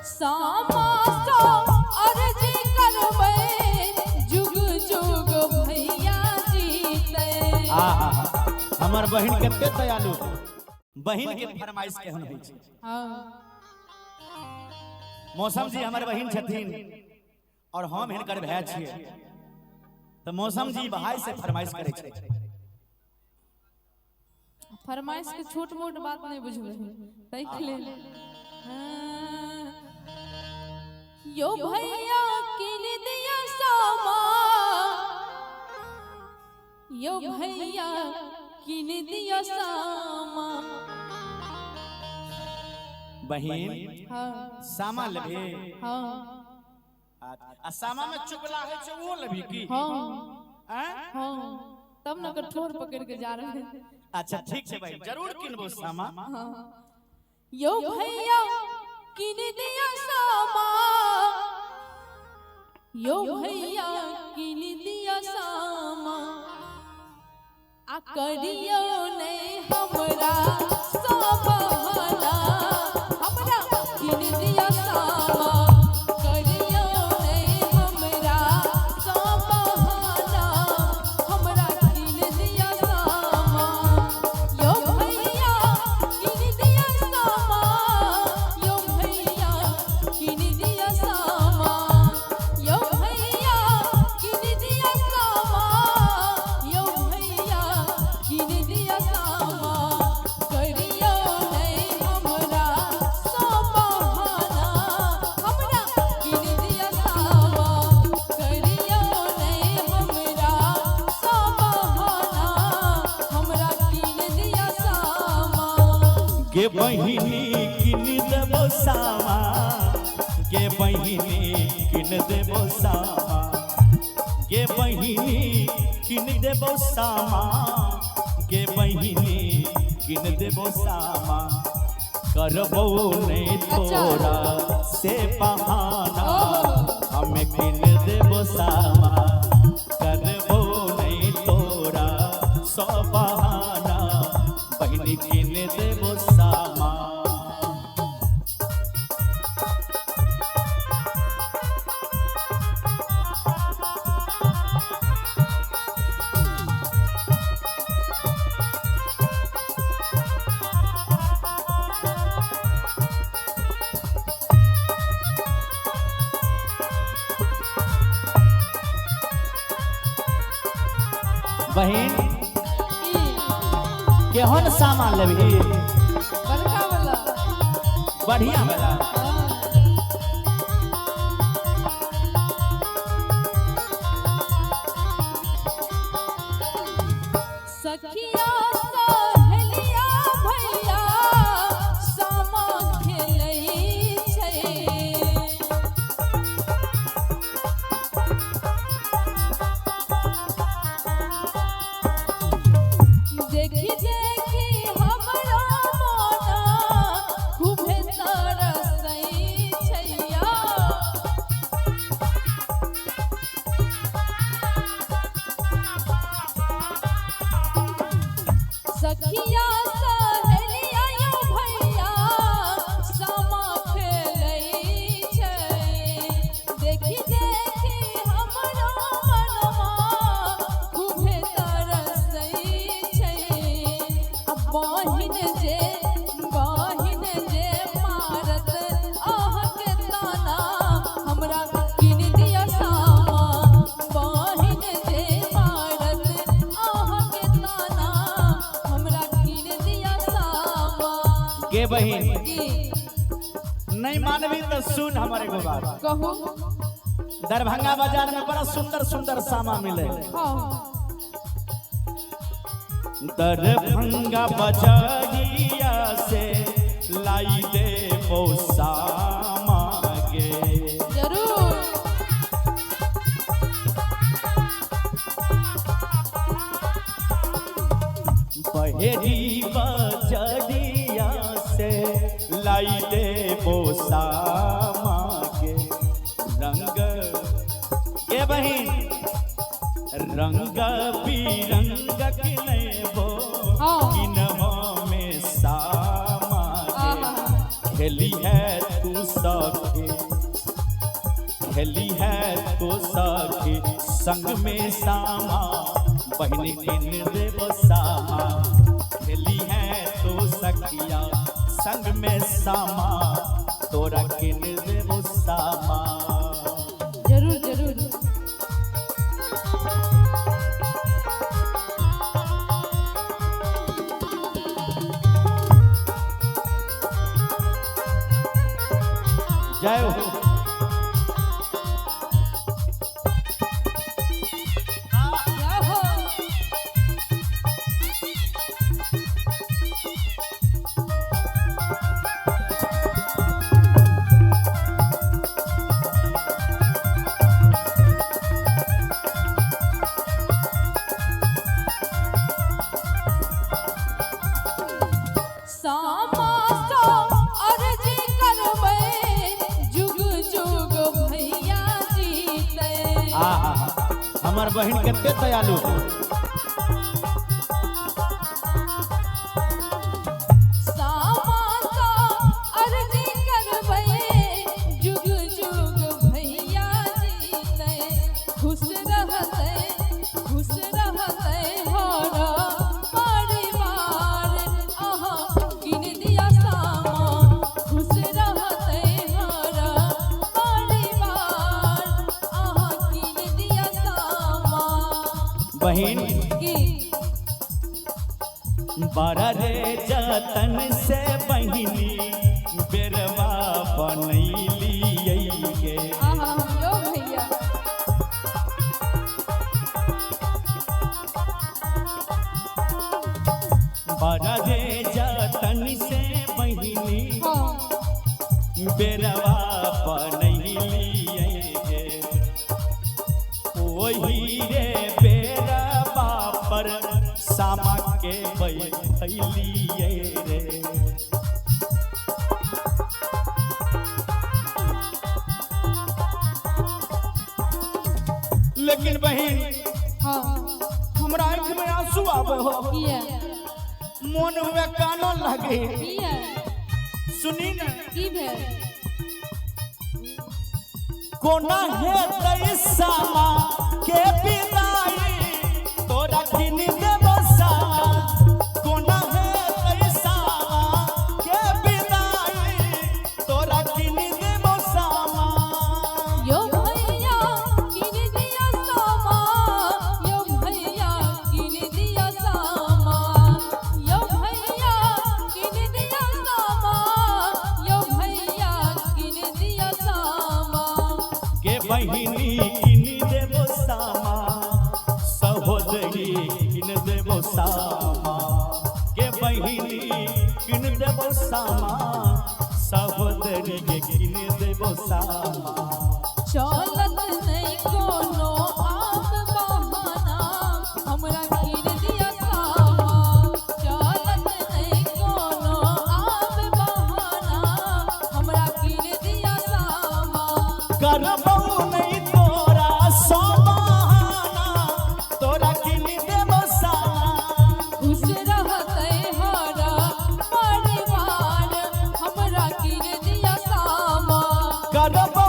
सामा सो अर्जी करबै जुग जुग भैया जीते। हमर बहिन कते दयालु, बहिन के फरमाइश केहन होइ छै। मौसम जी हमर बहिन छथिन और हम हिनकर भाई छियै, तो मौसम जी भाई से फरमाइश करे छै। फरमाइश के छोट मोट बात नहीं बुझबै तै के लेल यो भैया किन दिया सामा, यो भैया किन दिया सामा। बहिन हाँ सामा लेबे। हाँ आ सामा में चुगला है छै वो लेबी की। हाँ हाँ तब न कठोर पकड़ के जा रहे हैं। अच्छा ठीक है भाई, जरूर किनबो सामा। हाँ यो भैया किन दिया सामा, यो भैया किन दिया सामा। आ करियो नहीं हमरा सबहला, हमरा किन दिया सामा। करियो नहीं हमरा सबहला, हमरा किन दिया सामा। यो भैया किन दिया सामा, यो भैया किन दिया सामा। यो भैया किन दिया सामा, यो भैया किन दिया सामा। करियो नहीं हमरा सबहला, हमरा किन दिया सामा। करियो नहीं हमरा सबहला, हमरा किन दिया सामा। गे बहिनी किन देबो सामा, गे बहिनी किन देबो सामा। गे बहिनी किन देबो सामा, गे बहिनी किन देबो सामा। करबो नहीं तोरा से बहाना, हमें किन देबो सामा। करबो नहीं तोरा सो बहाना, बहिनी किन देबो सामा। बहिन केहन सामान लेबही। बड़का वाला बढ़िया वाला। सखिया सहेलिया भैया सामा खेलै छै। देखी देखी हमरा मोना खूबे तरसै छैया। सखिया सहेलिया यो भैया सामा खेलै छै। देखी देखी हमरा मनवा खूबे तरसै छै। आ बहिन जे मारत अहाँके ताना, हमरा किन दिया सामा। बहिन जे मारत अहाँके ताना, हमरा किन दिया सामा। गे बहिन की नहीं मानवी तो सुन हमारे को बात। कहू। दरभंगा बाजार में बड़ा सुंदर सुंदर सामा मिले। हाँ दरभंगा बाजारिया से लाई दे वो सामा गे। जरूर। बहेरी बाजारिया से लाई दे वो सामा गे। रंग गे बहिन रंग बिरंग किनेबो किनवा में सामा गे। खेली है तू सब सखी खेली है तो सखी संग में सामा बहन किन देव सामा खेली है तो सखिया संग में सामा तोरा किन देव सामा। जरूर जरूर। जय हो। हमार बहन कितने दयालु बहन बड़ा रे जतन से बहिनी बेरवा बनैली गे भैया बड़ा रे जतन से बहिनी बेरवा बनैली गे वही रे बेरवा पर सामा के बैठली रे। लेकिन बहन हमरा आँख में आंसू आवे हो मन हुए कानो लगे सुनी न की भेल कोना है तई सामा के विदाई तोरा किन देव सामा कोना है तई सामा के विदाई तोरा किन देव सामा। यो भैया किन दिया सामा यो भैया किन दिया सामा यो भैया किन दिया सामा यो भैया किन दिया सामा के बहिनी किन देव सामा सहोदरी किन देव सामा के बहिनी किन देव सामा सहोदरी के किन देव सामा। चलत नहीं कोनो आब बहाना हमरा किन दिया सामा चलत नहीं कोनो आब बहाना हमरा किन दिया सामा करबौ नहीं तोरा सो बहाना तोरा किन देव सामा खुश रहते हरा परिवार हमरा किन दिया सामा करबौ